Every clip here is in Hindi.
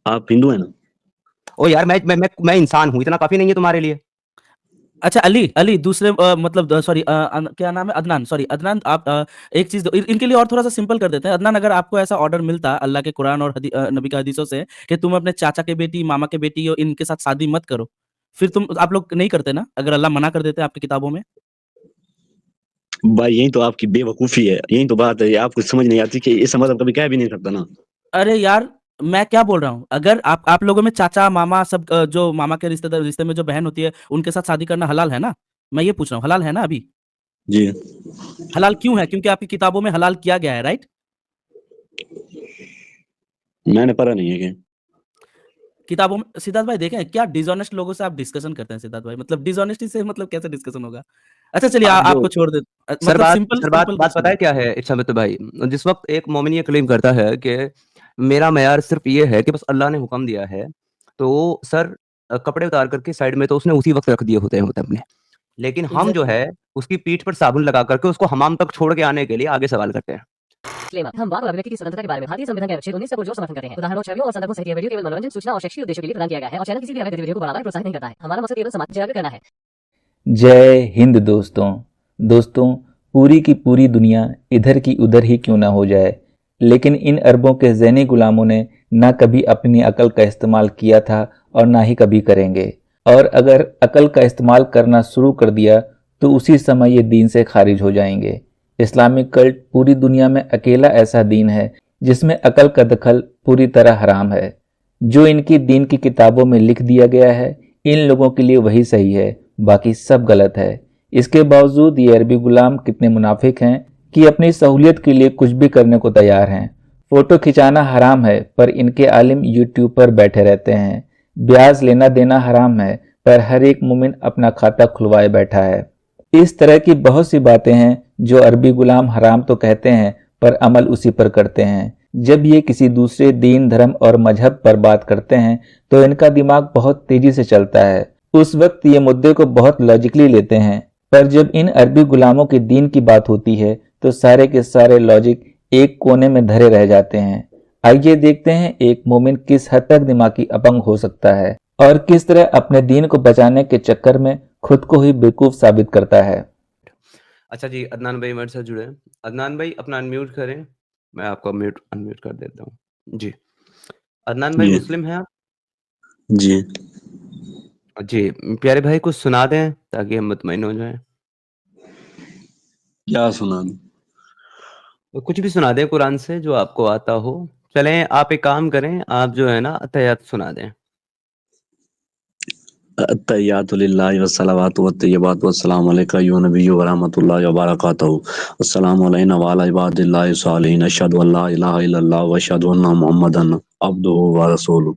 आप हिंदू हैं ना? ओ यार, मैं इंसान हूँ, इतना काफी नहीं है तुम्हारे लिए? अच्छा अली, अली दूसरे मतलब सॉरी, क्या नाम है, अदनान, सॉरी अदनान, आप एक चीज इनके लिए और थोड़ा सा सिंपल कर देते हैं। अदनान, अगर आपको ऐसा ऑर्डर मिलता अल्लाह के कुरान और नबी के हदीसों से कि तुम अपने चाचा के बेटी, मामा के बेटी और इनके साथ शादी मत करो, फिर तुम आप लोग नहीं करते ना, अगर अल्लाह मना कर देते आपकी किताबों में? भाई यही तो आपकी बेवकूफी है, यही तो बात है, आपको समझ नहीं आती कि इस मतलब कभी कह भी नहीं सकता ना। अरे यार, मैं क्या बोल रहा हूँ, अगर आप लोगों में चाचा मामा सब जो मामा के रिश्तेदार, रिश्ते में जो बहन होती है, उनके साथ शादी करना हलाल है ना? मैं ये पूछ रहा हूँ, हलाल है ना अभी? जी। हलाल क्यों है? क्योंकि आपकी किताबों में हलाल किया गया है, राइट? मैंने पढ़ा नहीं है कि। किताबों में सिद्धार्थ भाई देखें, क्या डिसऑनेस्ट लोगों से आप डिस्कशन करते हैं सिद्धार्थ भाई, मतलब डिसऑनेस्टी से मतलब कैसे डिस्कशन होगा? अच्छा चलिए, आप जो आपको छोड़ दे, सर मतलब बात सिंपल सर बात सिंपल बात क्वेश्चन पता है। है क्या है इच्छा में? तो भाई, जिस वक्त एक मोमिन ये क्लेम करता है कि मेरा मयार सिर्फ ये है कि बस अल्लाह ने हुक्म दिया है, तो सर कपड़े उतार करके साइड में तो उसने उसी वक्त रख दिए होते अपने। लेकिन हम जो एग्जैक्टली। है उसकी पीठ पर साबुन लगा करके उसको हमाम तक छोड़ के आने के लिए आगे सवाल करते हैं। Disclaimer, हम वाक और अभिव्यक्ति की स्वतंत्रता के बारे में भारतीय संविधान के अनुच्छेद 19 का पुरजोर समर्थन करते हैं। उदाहरणों, छवियों और संदर्भों सहित यह वीडियो केवल मनोरंजन, सूचना और शैक्षिक उद्देश्यों के लिए प्रदान किया गया है और चैनल किसी भी अवैध गतिविधियों को बढ़ावा या प्रोत्साहित नहीं करता है। हमारा मकसद केवल समाज जागरूक करना है। जय हिंद दोस्तों। दोस्तों, पूरी की पूरी दुनिया इधर की उधर ही क्यों ना हो जाए, लेकिन इन अरबों के ज़ैनी गुलामों ने ना कभी अपनी अकल का इस्तेमाल किया था और ना ही कभी करेंगे। और अगर अकल का इस्तेमाल करना शुरू कर दिया तो उसी समय ये दीन से खारिज हो जाएंगे। इस्लामिक कल्ट पूरी दुनिया में अकेला ऐसा दीन है जिसमें अकल का दखल पूरी तरह हराम है। जो इनकी दीन की किताबों में लिख दिया गया है, इन लोगों के लिए वही सही है, बाकी सब गलत है। इसके बावजूद ये अरबी गुलाम कितने मुनाफिक हैं कि अपनी सहूलियत के लिए कुछ भी करने को तैयार हैं। फोटो खिंचाना हराम है पर इनके आलिम यूट्यूब पर बैठे रहते हैं। ब्याज लेना देना हराम है पर हर एक मोमिन अपना खाता खुलवाए बैठा है। इस तरह की बहुत सी बातें हैं जो अरबी गुलाम हराम तो कहते हैं पर अमल उसी पर करते हैं। जब ये किसी दूसरे दीन, धर्म और मजहब पर बात करते हैं तो इनका दिमाग बहुत तेजी से चलता है। उस वक्त ये मुद्दे को बहुत लॉजिकली लेते हैं, पर जब इन अरबी गुलामों के दीन की बात होती है तो सारे के सारे लॉजिक एक कोने में धरे रह जाते हैं। आइए देखते हैं एक मोमिन किस हद तक दिमागी अपंग हो सकता है और किस तरह अपने दीन को बचाने के चक्कर में खुद को ही बेवकूफ साबित करता है। अच्छा जी, अदनान भाई मेरे साथ जुड़े हैं। अदनान भाई अपना अनम्यूट करें, मैं आपको म्यूट अनम्यूट कर देता हूँ जी। अदनान भाई जी। मुस्लिम हैं आप? जी। जी, प्यारे भाई कुछ सुना दें ताकि हम मुतमईन हो जाएं। क्या सुना दूं? तो कुछ भी सुना दें कुरान से जो आपको आता हो। चलें, आप एक काम करें, आप जो है ना अत्तहियात सुना दें। अत्तहियातु लिल्लाहि वस्सलावातु वत्तय्यिबातु वस्सलामु अलैका अय्युहन नबिय्यु व रहमतुल्लाहि व बरकातुहू। अस्सलामु अलैना व अला इबादिल्लाहि सालिहीन। अशहदु अल्ला इलाहा इल्लल्लाह व अशहदु अन्ना मुहम्मदन अब्दुहु व रसूलुहू।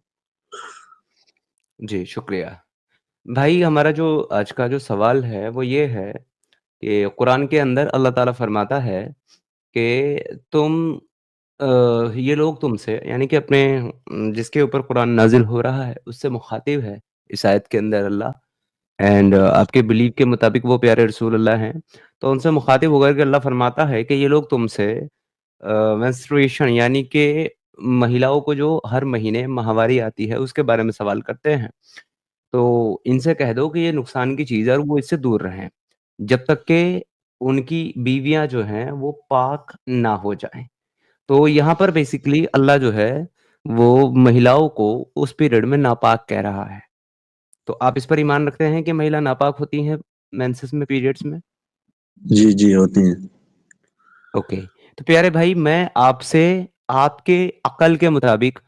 जी, शुक्रिया। भाई हमारा जो आज का जो सवाल है वो ये है कि कुरान के अंदर अल्लाह ताला फरमाता है कि ये लोग तुमसे, यानी कि अपने जिसके ऊपर कुरान नाज़िल हो रहा है उससे मुखातिब है इस आयत के अंदर अल्लाह, एंड आपके बिलीव के मुताबिक वो प्यारे रसूल अल्लाह हैं। तो उनसे मुखातिब होकर के अल्लाह फरमाता है कि ये लोग तुमसे मेंस्ट्रुएशन, यानी कि महिलाओं को जो हर महीने माहवारी आती है उसके बारे में सवाल करते हैं। तो इनसे कह दो कि ये नुकसान की चीज़ है और वो इससे दूर रहें, जब तक कि उनकी बीवियाँ जो हैं वो पाक ना हो जाएँ। तो यहाँ पर बेसिकली अल्लाह जो है वो महिलाओं को उस पीरियड में नापाक कह रहा है। तो आप इस पर ईमान रखते हैं कि महिला नापाक होती हैं मेंसेस में, पीरियड्स में? जी, जी होती हैं। ओके। तो प्यारे भाई मैं आपसे आपके अक़ल के मुताबिक,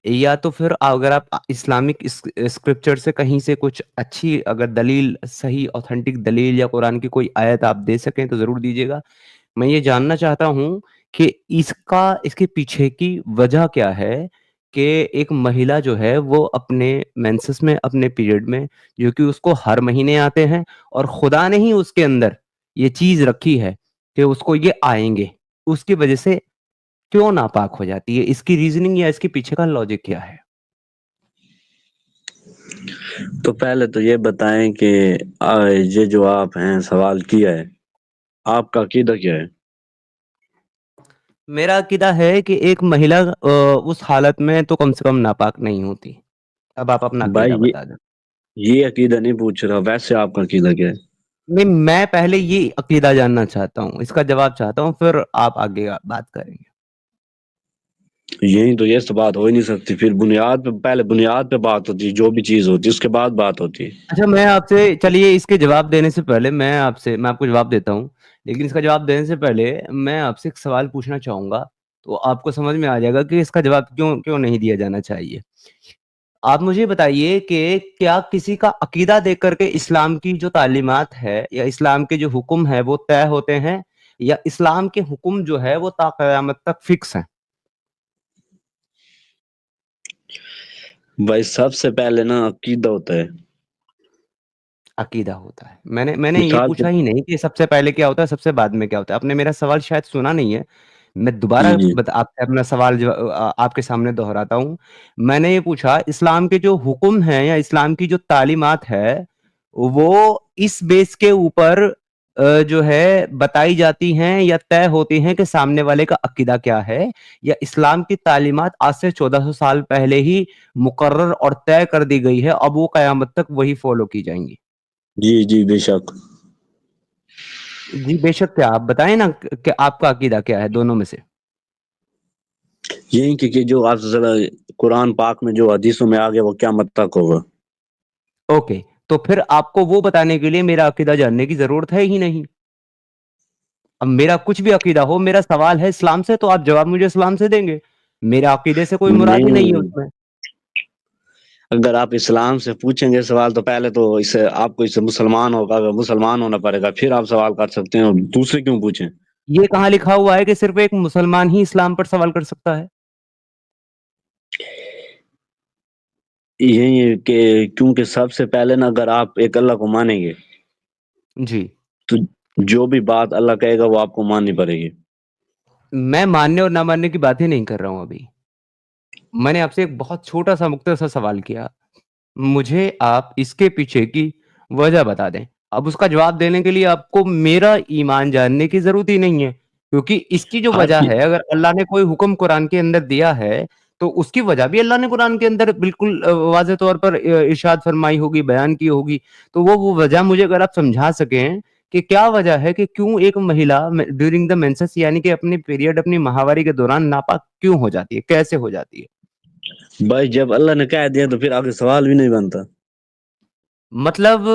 या तो फिर अगर आप इस्लामिक स्क्रिप्चर से कहीं से कुछ अच्छी अगर दलील, सही ऑथेंटिक दलील या कुरान की कोई आयत आप दे सकें तो ज़रूर दीजिएगा। मैं ये जानना चाहता हूँ कि इसके पीछे की वजह क्या है कि एक महिला जो है वो अपने मेंसेस में, अपने पीरियड में, जो कि उसको हर महीने आते हैं और खुदा ने ही उसके अंदर ये चीज़ रखी है कि उसको ये आएँगे, उसकी वजह से क्यों नापाक हो जाती है? इसकी रीज़निंग या इसके पीछे का लॉजिक क्या है? तो पहले तो ये बताएं कि ये जो आप हैं सवाल किया है, आपका अकीदा क्या है? मेरा अकीदा है कि एक महिला उस हालत में तो कम से कम नापाक नहीं होती। अब आप अपना भाई अकीदा बता दें। ये अकीदा नहीं पूछ रहा, वैसे आपका अकीदा क्या है? नहीं, मैं पहले ये अकीदा जानना चाहता हूँ, इसका जवाब चाहता हूँ, फिर आप आगे बात करेंगे। यही तो, ये तो बात हो ही नहीं सकती। फिर बुनियाद पे, पहले बुनियाद पे बात होती है, जो भी चीज होती है उसके बाद बात होती है। अच्छा, मैं आपसे, चलिए इसके जवाब देने से पहले मैं आपको जवाब देता हूँ, लेकिन इसका जवाब देने से पहले मैं आपसे एक सवाल पूछना चाहूँगा, तो आपको समझ में आ जाएगा कि इसका जवाब क्यों क्यों नहीं दिया जाना चाहिए। आप मुझे बताइए कि क्या किसी का अकीदा देख कर के इस्लाम की जो तालीमात है या इस्लाम के जो हुक्म है वो तय होते हैं, या इस्लाम के हुक्म जो है वो ता क़यामत तक फिक्स हैं? भाई सबसे पहले ना अकीदा होता है। अकीदा होता है। मैंने ये मिसाल के, पूछा ही नहीं कि सबसे पहले क्या होता है, सबसे बाद में क्या होता है। आपने मेरा सवाल शायद सुना नहीं है। मैं दोबारा जी जी आपसे अपना सवाल जो आपके सामने दोहराता हूँ। मैंने ये पूछा, इस्लाम के जो हुक्म हैं या इस्लाम की जो तालीमात है, वो इस बेस के ऊपर जो है बताई जाती हैं या तय होती हैं कि सामने वाले का अकीदा क्या है, या इस्लाम की तालीमात आज से 1400 साल पहले ही मुकर्रर और तय कर दी गई है, अब वो कयामत तक वही फॉलो की जाएँगी? जी जी बेशक। जी, बेशक क्या? आप बताएँ ना कि आपका अकीदा क्या है दोनों में से? यही कि जो आप जरा कुरान पाक में जो हदीसों में आ गया वो क़यामत तक होगा। ओके, तो फिर आपको वो बताने के लिए मेरा अकीदा जानने की ज़रूरत है ही नहीं। अब मेरा कुछ भी अकीदा हो, मेरा सवाल है इस्लाम से, तो आप जवाब मुझे इस्लाम से देंगे। मेरा अकीदे से कोई मुराद ही नहीं है नहीं, उसमें। अगर आप इस्लाम से पूछेंगे सवाल तो पहले तो इसे आपको इसे मुसलमान होगा, अगर मुसलमान होना पड़ेगा फिर आप सवाल कर सकते हैं, और दूसरे क्यों पूछें? ये कहाँ लिखा हुआ है कि सिर्फ़ एक मुसलमान ही इस्लाम पर सवाल कर सकता है? यही है कि क्योंकि सबसे पहले ना अगर आप एक अल्लाह को मानेंगे जी। तो जो भी बात अल्लाह कहेगा वो आपको माननी पड़ेगी। मैं मानने और ना मानने की बात ही नहीं कर रहा हूँ अभी। मैंने आपसे एक बहुत छोटा-सा मुख्तसर सवाल किया। मुझे आप इसके पीछे की वजह बता दें। अब उसका जवाब देने के लिए आपको मेरा ईमान जानने की ज़रूरत ही नहीं है, क्योंकि इसकी जो हर वजह चीज है, अगर अल्लाह ने कोई हुक्म कुरान के अंदर दिया है, तो उसकी वजह भी अल्लाह ने कुरान के अंदर बिल्कुल वाज़ेह तौर पर इरशाद फरमाई होगी, बयान की होगी। तो वो वजह मुझे अगर आप समझा सकें कि क्या वजह है कि क्यों एक महिला ड्यूरिंग द मेंसेस, यानी कि अपने पीरियड, अपनी माहवारी के दौरान नापाक क्यों हो जाती है? कैसे हो जाती है? भाई जब अल्लाह ने कह दिया तो फिर आगे सवाल भी नहीं बनता। मतलब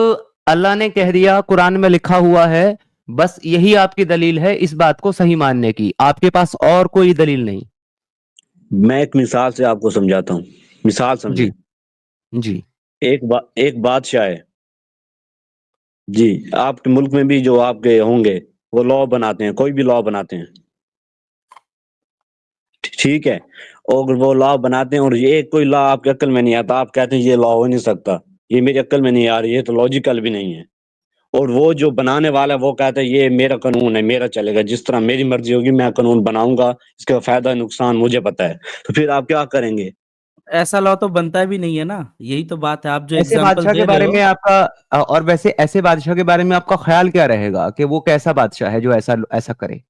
अल्लाह ने कह दिया, कुरान में लिखा हुआ है, बस यही आपकी दलील है इस बात को सही मानने की, आपके पास और कोई दलील नहीं? मैं एक मिसाल से आपको समझाता हूँ, मिसाल समझे। जी, जी, एक बादशाह है जी, आपके मुल्क में भी जो आपके होंगे वो लॉ बनाते हैं, कोई भी लॉ बनाते हैं, ठीक है। और वो लॉ बनाते हैं और ये कोई लॉ आपके अक्ल में नहीं आता, आप कहते हैं ये लॉ हो नहीं सकता, ये मेरी अक्ल में नहीं आ रही, ये तो लॉजिकल भी नहीं है। और वो जो बनाने वाला है वो कहता है ये मेरा कानून है, मेरा चलेगा, जिस तरह मेरी मर्जी होगी मैं कानून बनाऊंगा, इसका फायदा नुकसान मुझे पता है। तो फिर आप क्या करेंगे? ऐसा लॉ तो बनता भी नहीं है ना, यही तो बात है। आप जो ऐसे एग्जांपल बादशाह के दे रहे बारे हो, में आपका और वैसे ऐसे बादशाह के बारे में आपका ख्याल क्या रहेगा कि वो कैसा बादशाह है जो ऐसा ऐसा करे?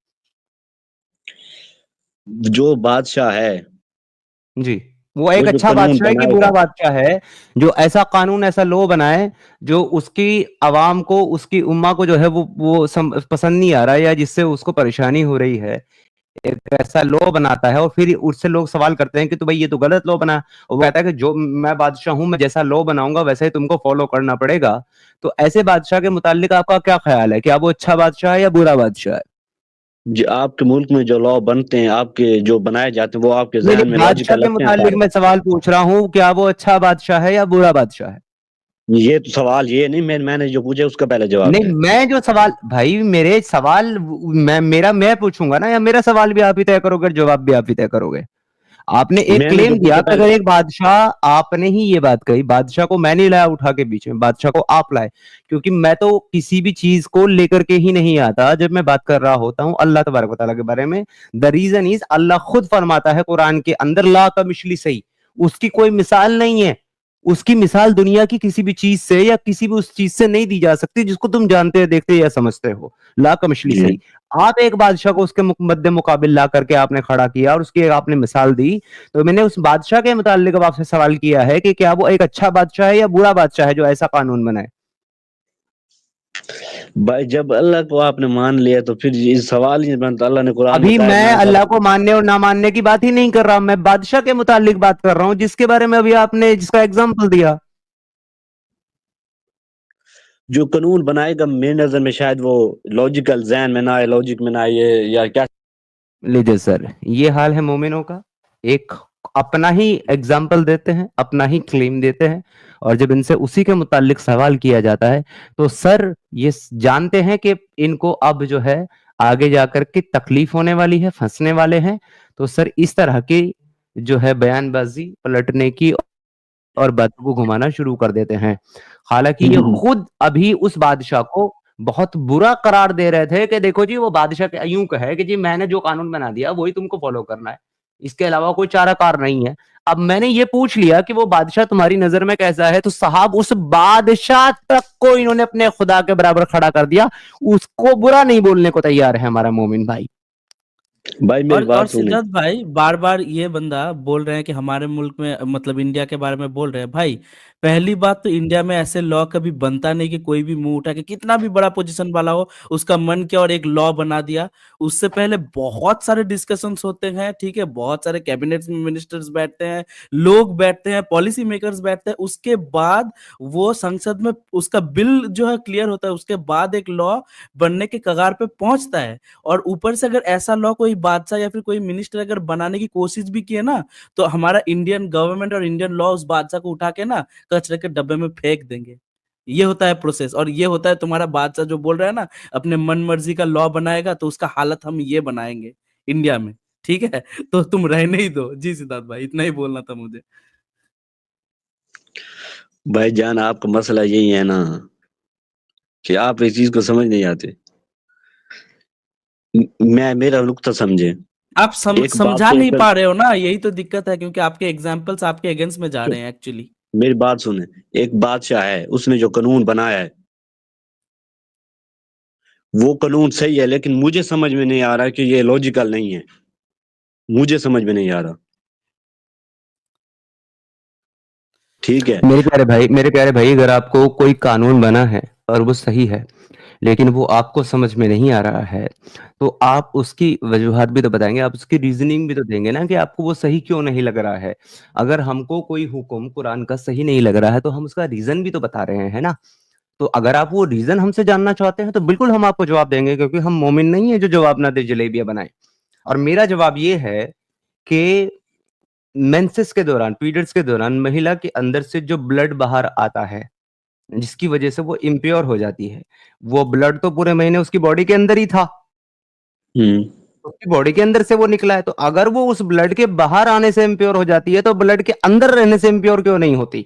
जो बादशाह है जी, वो वो एक जो अच्छा कानून बादशाह है कि बुरा बनाएगा, बादशाह है, जो ऐसा कानून, ऐसा लॉ बनाए, जो उसकी आवाम को, उसकी उम्मा को जो है वो पसंद नहीं आ रहा है, या जिससे उसको परेशानी हो रही है। एक ऐसा लॉ बनाता है और फिर उससे लोग सवाल करते हैं कि तो भाई ये तो गलत लॉ बना। और वो कहता है कि जो मैं बादशाह हूँ, मैं जैसा लॉ बनाऊँगा वैसा ही तुमको फॉलो करना पड़ेगा। तो ऐसे बादशाह के मुताल्लिक आपका क्या ख़्याल है? क्या वो अच्छा बादशाह है या बुरा बादशाह है? जो आपके मुल्क में जो लॉ बनते हैं, आपके जो बनाए जाते हैं वो आपके नहीं, जहन नहीं, में बादशाह लॉजिकल के लगते हैं मुताल्लिक सारे? मैं सवाल पूछ रहा हूँ, क्या वो अच्छा बादशाह है या बुरा बादशाह है? ये तो सवाल ये नहीं, मैंने जो पूछा उसका पहले जवाब नहीं, दें। मैं जो सवाल, भाई मेरे सवाल, मैं पूछूँगा ना, या मेरा सवाल भी आप ही तय करोगे और जवाब भी आप ही तय करोगे? आपने एक मैंने जो क्लेम किया पूछा कि पहले, अगर एक बादशाह, आपने ही ये बात कही, बादशाह को मैं नहीं लाया उठा के बीच में, बादशाह को आप लाए, क्योंकि मैं तो किसी भी चीज को लेकर के ही नहीं आता जब मैं बात कर रहा होता हूँ अल्लाह तबारक व तआला के बारे में। द रीजन इज, अल्लाह खुद फरमाता है कुरान के अंदर, ला का मिशली सही, उसकी कोई मिसाल नहीं है, उसकी मिसाल दुनिया की किसी भी चीज से या किसी भी उस चीज से नहीं दी जा सकती जिसको तुम जानते देखते या समझते हो। ला कमशली जी। सही। आप एक बादशाह को उसके मद्दे मुकाबिल ला करके आपने खड़ा किया और उसकी एक आपने मिसाल दी, तो मैंने उस बादशाह के मुताल्लिक अब आपसे सवाल किया है कि क्या वो एक अच्छा बादशाह है या बुरा बादशाह है जो ऐसा कानून बनाए? भाई जब अल्लाह को आपने मान लिया तो फिर ये सवाल ही नहीं बनता। अल्लाह ने कुरान में अभी मैं कायनात अल्लाह को मानने और ना मानने की बात ही नहीं कर रहा, मैं बादशाह के मुताल्लिक बात कर रहा हूं जिसके बारे में अभी आपने जिसका एग्जाम्पल दिया। जो कानून बनाएगा मेरी नजर में शायद वो लॉजिकल जहन में ना आए, लॉजिक में ना आए, या क्या। लीजिए सर, ये हाल है मोमिनों का। एक अपना ही एग्जाम्पल देते हैं, अपना ही क्लेम देते हैं, और जब इनसे उसी के मुताल्लिक सवाल किया जाता है तो सर ये जानते हैं कि इनको अब जो है आगे जाकर के तकलीफ होने वाली है, फंसने वाले हैं, तो सर इस तरह की जो है बयानबाजी पलटने की और बातों को घुमाना शुरू कर देते हैं। हालांकि ये खुद अभी उस बादशाह को बहुत बुरा करार दे रहे थे कि देखो जी वो बादशाह यूं कहे कि जी मैंने जो कानून बना दिया वही तुमको फॉलो करना है, इसके अलावा कोई चाराकार नहीं है। अब मैंने ये पूछ लिया कि वो बादशाह तुम्हारी नजर में कैसा है, तो साहब उस बादशाह तक को इन्होंने अपने खुदा के बराबर खड़ा कर दिया, उसको बुरा नहीं बोलने को तैयार है हमारा मोमिन भाई। भाई मेरी और बात सुने। सिद्धार्थ भाई बार बार ये बंदा बोल रहे हैं कि हमारे मुल्क में मतलब इंडिया के बारे में बोल रहे हैं। भाई पहली बात तो इंडिया में ऐसे लॉ कभी बनता नहीं कि कोई भी मुंह उठा के कितना भी बड़ा पोजीशन वाला हो उसका मन किया और एक लॉ बना दिया। उससे पहले बहुत सारे डिस्कशंस होते हैं, ठीक है, बहुत सारे कैबिनेट मिनिस्टर्स बैठते हैं, लोग बैठते हैं, पॉलिसी मेकर्स बैठते हैं, उसके बाद वो संसद में उसका बिल जो है क्लियर होता है, उसके बाद एक लॉ बनने के कगार पे पहुंचता है। और ऊपर से अगर ऐसा लॉ कोई बादशाह या फिर कोई मिनिस्टर अगर बनाने की कोशिश भी किए ना, तो हमारा इंडियन गवर्नमेंट और इंडियन लॉ उस बादशाह को उठा के ना कचरे के डब्बे में फेंक देंगे। ये होता है प्रोसेस। और ये होता है तुम्हारा बादशाह जो बोल रहा है ना अपने मन मर्जी का लॉ बनाएगा, तो उसका हालत हम ये बनाएंगे इंडिया में, ठीक है। तो तुम रहने ही दो। जी सिद्धार्थ भाई, इतना ही बोलना था मुझे। भाई जान आपका मसला यही है ना कि आप इस चीज को समझ नहीं आते। मैं मेरा नुक्ता समझे। आप एक समझा बादशाह नहीं का, पा रहे हो ना, यही तो दिक्कत है, क्योंकि आपके एग्जाम्पल्स आपके अगेंस्ट में जा रहे हैं एक्चुअली। मेरी बात सुने। एक बादशाह है, उसने जो कानून बनाया है वो कानून सही है, लेकिन मुझे समझ में नहीं आ रहा कि ये लॉजिकल नहीं है। मुझे समझ में नहीं आ रहा। ठीक है। मेरे प्यारे भाई, अगर आपको कोई कानून बना है और वो सही है लेकिन वो आपको समझ में नहीं आ रहा है, तो आप उसकी वजूहात भी तो बताएंगे, आप उसकी रीजनिंग भी तो देंगे ना कि आपको वो सही क्यों नहीं लग रहा है। अगर हमको कोई हुक्म कुरान का सही नहीं लग रहा है तो हम उसका रीजन भी तो बता रहे हैं ना। तो अगर आप वो रीजन हमसे जानना चाहते हैं तो बिल्कुल हम आपको जवाब देंगे, क्योंकि हम मोमिन नहीं है जो जवाब ना दे जलेबियां बनाए। और मेरा जवाब ये है कि मेंसेस के दौरान, पीरियड्स के दौरान महिला के अंदर से जो ब्लड बाहर आता है जिसकी वजह से वो इम्प्योर हो जाती है, वो ब्लड तो पूरे महीने उसकी बॉडी के अंदर ही था, हम्म। उसकी बॉडी के अंदर से वो निकला है, तो अगर वो उस ब्लड के बाहर आने से इम्प्योर हो जाती है तो ब्लड के अंदर रहने से इम्प्योर क्यों नहीं होती?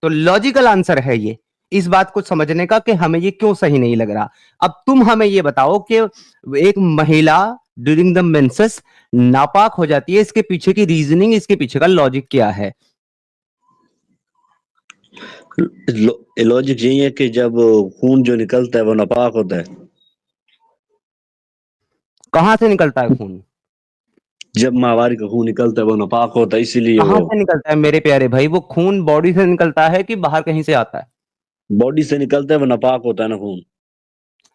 तो लॉजिकल आंसर है ये, इस बात को समझने का कि हमें ये क्यों सही नहीं लग रहा। अब तुम हमें ये बताओ कि एक महिला ड्यूरिंग द मेंसेस नापाक हो जाती है, इसके पीछे की रीजनिंग, इसके पीछे का लॉजिक क्या है? लॉजिक यही है कि जब खून जो निकलता है वो नापाक होता है। कहां से निकलता है खून? जब माहवारी का खून निकलता है वो नापाक होता है, इसीलिए कहां वो से निकलता है मेरे प्यारे भाई? वो खून बॉडी से निकलता है कि बाहर कहीं से आता है? बॉडी से निकलता है, वो नापाक होता है ना खून।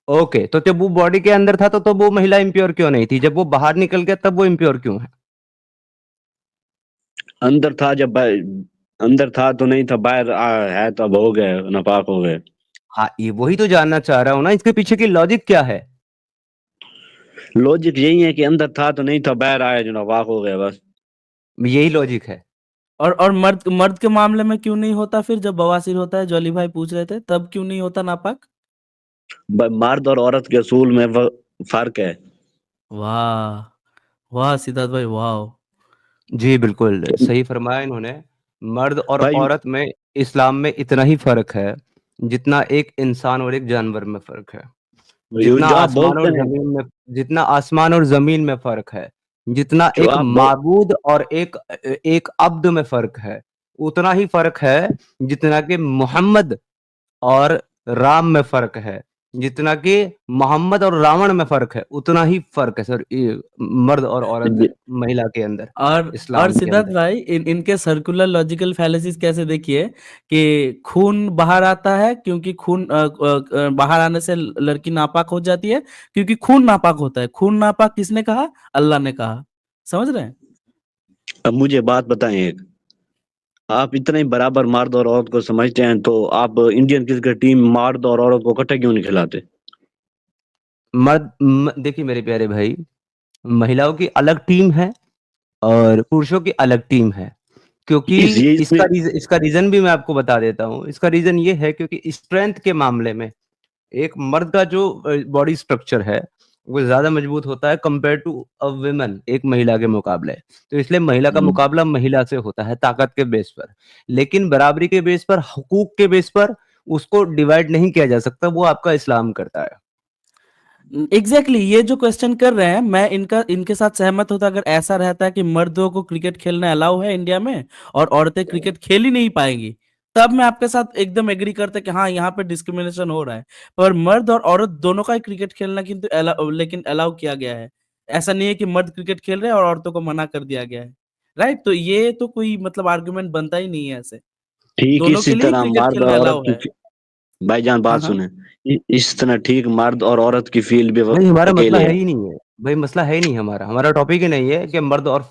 ओके, तो जब वो बॉडी के अंदर था तो वो महिला इम्प्योर क्यों नहीं थी? जब वो बाहर निकल गया तब वो इम्प्योर क्यों है? अंदर था, जब अंदर था तो नहीं था, बाहर है तो अब हो गए, नापाक हो गए। हाँ, ये वही तो जानना चाह रहा हूं ना, इसके पीछे की लॉजिक क्या है? लॉजिक यही है कि अंदर था तो नहीं था, बाहर आया जो नापाक हो गया, बस। यही लॉजिक है। और मर्द मर्द के मामले में क्यों नहीं होता फिर? जब बवासीर होता है, जॉली भाई पूछ रहे थे, तब क्यों नहीं होता नापाक? मर्द और औरत के असूल में फर्क है। वाह, वाह सिद्धार्थ भाई, वाह। जी बिल्कुल सही फरमाया इन्होंने। मर्द और भाई औरत में इस्लाम में इतना ही फर्क है जितना एक इंसान और एक जानवर में फर्क है, जितना जो आप आसमान बोलते और हैं, जमीन में, जितना आसमान और जमीन में फर्क है, जितना जो एक आप माबूद और एक एक अब्द में फर्क है, उतना ही फ़र्क है जितना कि मोहम्मद और राम में फ़र्क है। जितना कि मोहम्मद और रावण में फ़र्क है, उतना ही फ़र्क है सर ये मर्द और औरत महिला के अंदर, और इस्लाम के सिद्धार्थ अंदर। भाई इनके सर्कुलर लॉजिकल फैलेसीज कैसे देखिए कि खून बाहर आता है क्योंकि खून बाहर आने से लड़की नापाक हो जाती है क्योंकि खून नापाक होता है। खून नापाक किसने कहा? अल्लाह ने कहा। समझ रहे हैं? अब मुझे बात बताएं एक, आप इतना ही बराबर मर्द और औरत को समझते हैं तो आप इंडियन क्रिकेट टीम मर्द और औरत को इकट्ठे क्यों नहीं खिलाते? देखिए मेरे प्यारे भाई, महिलाओं की अलग टीम है और पुरुषों की अलग टीम है। क्योंकि ये इसका रीज़न भी मैं आपको बता देता हूँ। इसका रीज़न ये है क्योंकि स्ट्रेंथ के मामले में एक मर्द का जो बॉडी स्ट्रक्चर है, वो ज़्यादा मजबूत होता है कंपेयर टू अ वुमन, एक महिला के मुकाबले। तो इसलिए महिला का मुकाबला महिला से होता है ताकत के बेस पर। लेकिन बराबरी के बेस पर, हकूक के बेस पर उसको डिवाइड नहीं किया जा सकता, वो आपका इस्लाम करता है। एग्जैक्टली ये जो क्वेश्चन कर रहे हैं मैं इनके साथ सहमत होता अगर ऐसा रहता है कि मर्दों को क्रिकेट खेलना अलाउ है इंडिया में और औरतें क्रिकेट खेल ही नहीं पाएंगी, तब मैं आपके साथ एकदम एग्री करता कि हाँ यहाँ पे डिस्क्रिमिनेशन हो रहा है। पर मर्द और औरत दोनों का ही क्रिकेट खेलना किंतु लेकिन अलाउ किया गया है। ऐसा नहीं है कि मर्द क्रिकेट खेल रहे हैं और औरतों को मना कर दिया गया है। राइट? तो ये तो कोई मतलब आर्गुमेंट बनता ही नहीं है ऐसे। ठीक दोनों के इसी लिए ही तरह क्रिकेट मर्द खेलना और औरत अलाउ की है। भाईजान हाँ बात हाँ। सुने, इस तरह ठीक मर्द और औरत की फील्ड भी नहीं, हमारा मसला अकेले है है। ही नहीं है। भाई मसला है ही नहीं हमारा। हमारा टॉपिक ही नहीं है कि मर्द और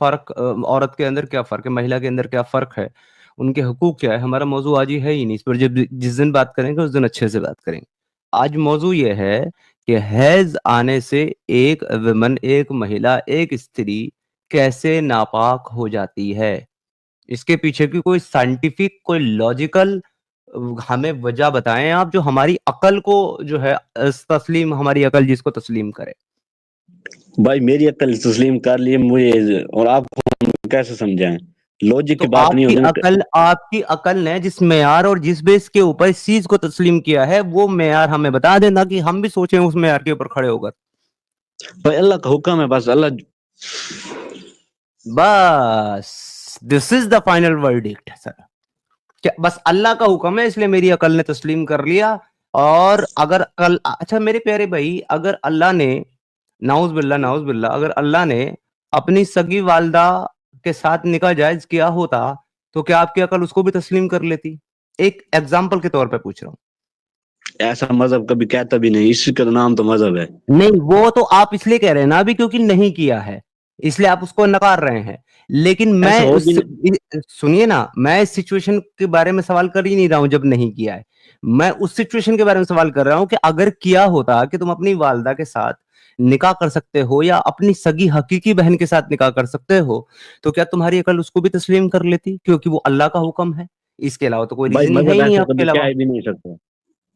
औरत के अंदर क्या फ़र्क है, महिला के अंदर क्या फ़र्क है, उनके हकूक क्या है। हमारा मौज़ू आज ये है ही नहीं। इस पर जब जिस दिन बात करेंगे उस दिन अच्छे से बात करेंगे। आज मौज़ू ये है कि हैज़ आने से एक वुमन, एक महिला, एक स्त्री कैसे नापाक हो जाती है। इसके पीछे की कोई साइंटिफिक, कोई लॉजिकल हमें वजह बताएँ आप जो हमारी अक्ल को जो है तस्लीम, हमारी अक्ल जिसको तस्लीम करे। भाई मेरी अक्ल तस्लीम कर लिए मुझे, और आपको हम कैसे समझाएं? लॉजिक तो की बात नहीं होगी ना। आपकी अकल ने जिस मेयार और जिस बेस के ऊपर इस चीज को तस्लीम किया है, वो मेयार हमें बता देना कि हम भी सोचें उस मेयार के ऊपर खड़े होकर। भाई अल्लाह का हुक्म है, बस अल्लाह। बस this is the final verdict sir. क्या बस अल्लाह का हुक्म है, इसलिए मेरी अकल ने तस्लीम कर लिया। और अगर कल, अच्छा मेरे प्यारे भाई, अगर अल्लाह ने, नाउज बिल्ला, अगर अल्लाह ने अपनी सगी वालदा के साथ निकाह जायज किया होता, तो क्या आपकी अकल उसको भी तस्लीम कर लेती? एक एग्जाम्पल के तौर पे पूछ रहा हूँ। ऐसा मजहब कभी कहता भी नहीं, इसका नाम तो मजहब है। नहीं, वो तो आप इसलिए कह रहे हैं ना अभी क्योंकि नहीं किया है, इसलिए आप उसको नकार रहे हैं। लेकिन ऐसा मैं हो भी उस नहीं। सुनिए ना, मैं इस सिचुएशन के बारे में सवाल कर ही नहीं रहा हूं जब नहीं किया है। मैं उस सिचुएशन के बारे में सवाल कर रहा हूं कि अगर किया होता कि तुम अपनी वालदा के साथ निकाह कर सकते हो या अपनी सगी हकीकी बहन के साथ निकाह कर सकते हो, तो क्या तुम्हारी अकल उसको भी तस्लीम कर लेती? क्योंकि वो अल्लाह का हुक्म है। इसके अलावा तो कोई भाई रीजन है मजहब ही नहीं ऐसा आपके कभी कह अलावा। भी नहीं सकता,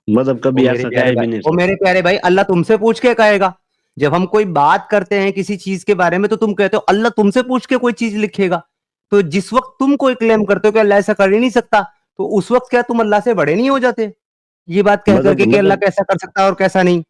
मजहब कभी ऐसा कह भी नहीं ओ सकता। मेरे प्यारे भाई, अल्लाह तुमसे पूछ के कहेगा। जब हम कोई बात करते हैं किसी चीज के बारे में तो तुम कहते हो अल्लाह तुमसे पूछ के कोई चीज लिखेगा। तो जिस वक्त तुम कोई क्लेम करते हो कि अल्लाह ऐसा कर ही नहीं सकता, तो उस वक्त क्या तुम अल्लाह से बड़े नहीं हो जाते? ये बात कह मजहब करके कि अल्लाह मजहब कैसा कर सकता है और कैसा नहीं।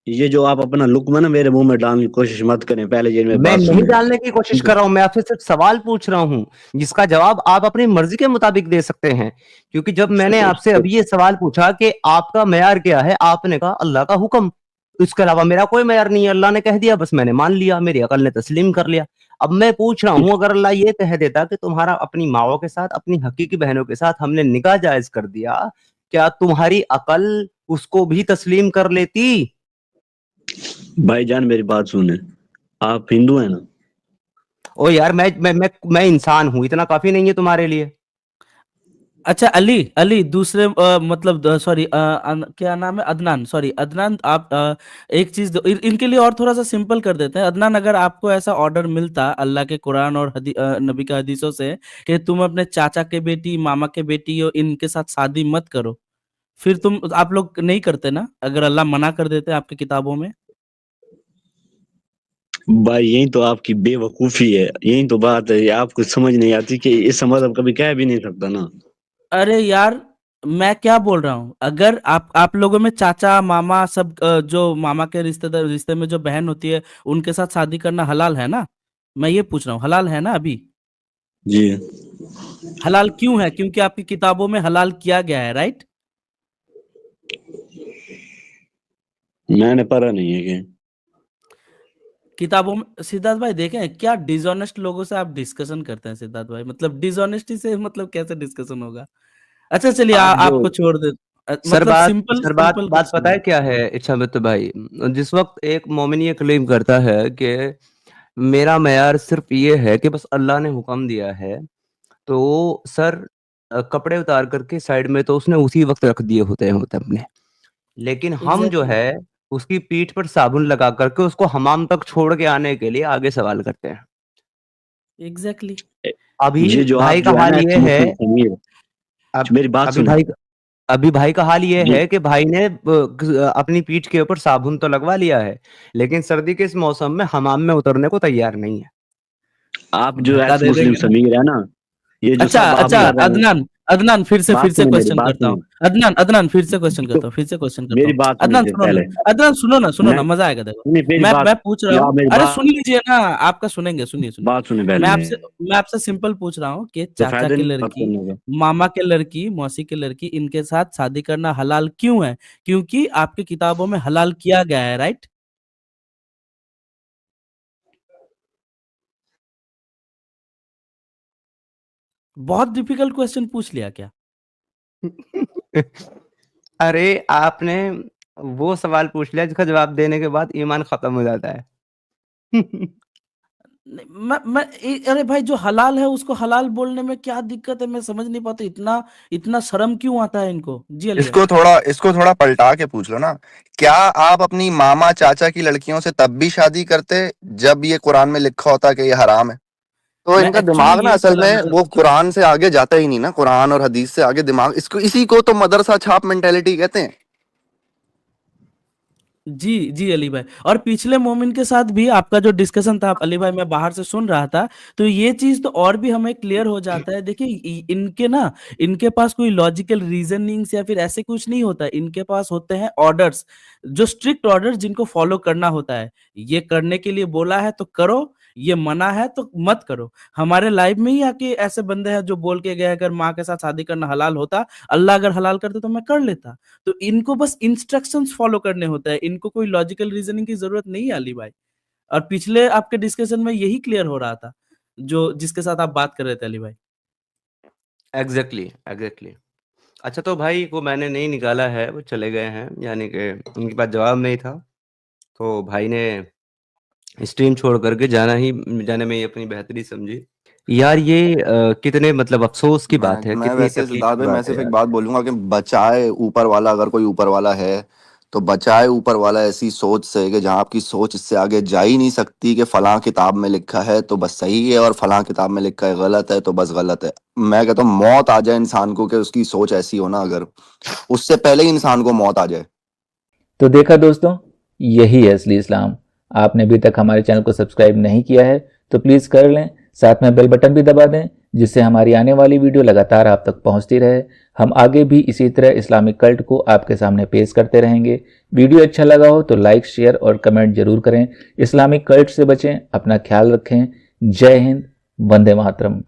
ये जो आप अपना लुक्मा ना मेरे मुंह में डालने की कोशिश मत करें, पहले ये मेरी मैं बात नहीं सुने। डालने की कोशिश कर रहा हूं, मैं आपसे सिर्फ सवाल पूछ रहा हूं जिसका जवाब आप अपनी मर्जी के मुताबिक दे सकते हैं। क्योंकि जब मैंने आपसे अभी ये सवाल पूछा कि आपका मेयार क्या है, आपने कहा अल्लाह का हुक्म। इसके अलावा मेरा कोई मेयार नहीं है, अल्लाह ने कह दिया, बस मैंने मान लिया, मेरी अकल ने तस्लीम कर लिया। अब मैं पूछ रहा हूं, अगर अल्लाह ये कह देता कि तुम्हारा अपनी माओ के साथ, अपनी हकीकी बहनों के साथ हमने निकाह जायज कर दिया, क्या तुम्हारी अकल उसको भी तस्लीम कर लेती? भाईजान मेरी बात सुने, आप हिंदू हैं ना? ओ यार, मैं इंसान हूं, इतना काफी नहीं है तुम्हारे लिए? अच्छा अली अली दूसरे मतलब सॉरी क्या नाम है? अदनान, सॉरी अदनान, आप एक चीज इनके लिए और थोड़ा सा सिंपल कर देते हैं। अदनान, अगर आपको ऐसा ऑर्डर मिलता अल्लाह के कुरान और नबी के हदीसों से कि तुम अपने चाचा के बेटी, मामा के बेटी और इनके साथ शादी मत करो, फिर आप लोग नहीं करते ना अगर अल्लाह मना कर देते आपकी किताबों में? भाई यही तो आपकी बेवकूफी है, यही तो बात है, आपको समझ नहीं आती कि इस मजहब कभी कह भी नहीं सकता ना। अरे यार, मैं क्या बोल रहा हूँ, अगर आप लोगों में चाचा मामा सब जो मामा के रिश्ते में जो बहन होती है उनके साथ शादी करना हलाल है ना? मैं ये पूछ रहा हूँ, हलाल है ना अभी? जी हलाल क्यों है? क्योंकि आपकी किताबों में हलाल किया गया है, राइट? मैंने पढ़ा नहीं है कि किताबों में सिद्धार्थ भाई देखें क्या डिसऑनेस्ट लोगों से आप डिस्कशन करते हैं सिद्धार्थ भाई, मतलब डिसऑनेस्टी से मतलब कैसे डिस्कसन होगा? अच्छा चलिए आप जो आपको छोड़ दे सर मतलब बात सिंपल सर बात सिंपल बात क्वेश्चन पता है। है क्या है इच्छामित्र भाई? जिस वक्त एक मोमिन ये क्लेम करता है कि मेरा मयार सिर्फ ये है कि बस अल्लाह ने हुक्म दिया है, तो सर कपड़े उतार करके साइड में तो उसने उसी वक्त रख दिए होते अपने। लेकिन हम जो एग्जैक्टली है उसकी पीठ पर साबुन लगा करके उसको हमाम तक छोड़ के आने के लिए आगे सवाल करते हैं। एग्जैक्टली अभी ये जो आप भाई का जो है हाल ना ये है, मुस्लिम समीर, अब मेरी बात अभी सुने। भाई अभी भाई का हाल ये ये है कि भाई ने अपनी पीठ के ऊपर साबुन तो लगवा लिया है, लेकिन सर्दी के इस मौसम में हमाम में उतरने को तैयार नहीं है। आप जो धक्का एक्स दे मुस्लिम देंगे ना। समीर है ना, ये जो अच्छा सब आप अच्छा कर रहे हैं। अदनान अदनान फिर से बात सुने मेरी, क्वेश्चन बात करता हूँ। सुने। अदनान अदनान फिर से क्वेश्चन तो करता हूँ, फिर से क्वेश्चन करता मेरी हूँ। बात सुने अदनान फिर सुनो ना, पहले। अदनान सुनो ना मैं मजा आएगा देखो। सुनिए मेरी मैं बात, पूछ रहा या हूँ, मेरी अरे बात सुन लीजिए ना, आपका सुनेंगे, सुनिए सुनिए। बात सुने पहले। मैं आपसे सिंपल पूछ रहा हूँ कि तो चाचा फायदा की नहीं बात लड़की, करने का। मामा के लड़की, मौसी की लड़की, इनके साथ शादी करना हलाल क्यों है? क्योंकि आपकी किताबों में हलाल किया गया है, राइट? बहुत डिफिकल्ट क्वेश्चन पूछ लिया क्या? अरे आपने वो सवाल पूछ लिया जिसका जवाब देने के बाद ईमान खत्म हो जाता है। नहीं, अरे भाई जो हलाल है उसको हलाल बोलने में क्या दिक्कत है? मैं समझ नहीं पाता, इतना इतना शर्म क्यों आता है इनको? जी अली भाई। इसको थोड़ा पलटा के पूछ लो ना। क्या आप अपनी मामा चाचा की लड़कियों से तब भी शादी करते जब ये कुरान में लिखा होता कि ये हराम है? तो मैं इनका एक्चुअली दिमाग ना यही असल सवाल में वो कुरान से आगे जाता ही नहीं ना, कुरान और हदीस से आगे दिमाग, इसको इसी को तो मदरसा छाप मेंटेलिटी कहते हैं। जी जी अली भाई, और पिछले मोमिन के साथ भी आपका जो डिस्कशन था अली भाई, मैं बाहर से सुन रहा था, तो ये चीज तो और भी हमें क्लियर हो जाता है। देखिए इनके ना, इनके पास कोई लॉजिकल रीजनिंग्स या फिर ऐसे कुछ नहीं होता है, इनके पास होते हैं ऑर्डर्स, जो स्ट्रिक्ट ऑर्डर्स जिनको फॉलो करना होता है। ये करने के लिए बोला है तो करो, ये मना है तो मत करो। हमारे लाइफ में ही आके ऐसे बंदे हैं जो बोल के गए अगर माँ के साथ शादी करना हलाल होता, अल्लाह अगर हलाल करते तो मैं कर लेता। तो इनको बस इंस्ट्रक्शंस फॉलो करने होता है, इनको कोई लॉजिकल रीजनिंग की जरूरत नहीं है अली भाई। और पिछले आपके डिस्कशन में यही क्लियर हो रहा था, जो जिसके साथ आप बात कर रहे थे अली भाई। एग्जैक्टली। अच्छा तो भाई को मैंने नहीं निकाला है, वो चले गए हैं, यानी कि उनके पास जवाब नहीं था, तो भाई ने स्ट्रीम छोड़ करके जाने में ही अपनी बेहतरी समझी। यार ये कितने मतलब अफसोस की बात है, मैं कितनी वैसे तकलीफ सिद्धार्थ की भाई, मैं बात है सिर्फ एक यार। बात बोलूंगा कि बचाए ऊपर वाला, अगर कोई ऊपर वाला है तो बचाए ऊपर वाला ऐसी सोच से कि जहाँ आपकी सोच इससे आगे जा ही नहीं सकती कि फलां किताब में लिखा है तो बस सही है और फलां किताब में लिखा है गलत है तो बस गलत है। मैं कहता हूँ मौत आ जाए इंसान को कि उसकी सोच ऐसी हो ना, अगर उससे पहले ही इंसान को मौत आ जाए। तो देखा दोस्तों, यही है असली इस्लाम। आपने अभी तक हमारे चैनल को सब्सक्राइब नहीं किया है तो प्लीज़ कर लें, साथ में बेल बटन भी दबा दें जिससे हमारी आने वाली वीडियो लगातार आप तक पहुंचती रहे। हम आगे भी इसी तरह इस्लामिक कल्ट को आपके सामने पेश करते रहेंगे। वीडियो अच्छा लगा हो तो लाइक, शेयर और कमेंट जरूर करें। इस्लामिक कल्ट से बचें, अपना ख्याल रखें। जय हिंद, वंदे मातरम।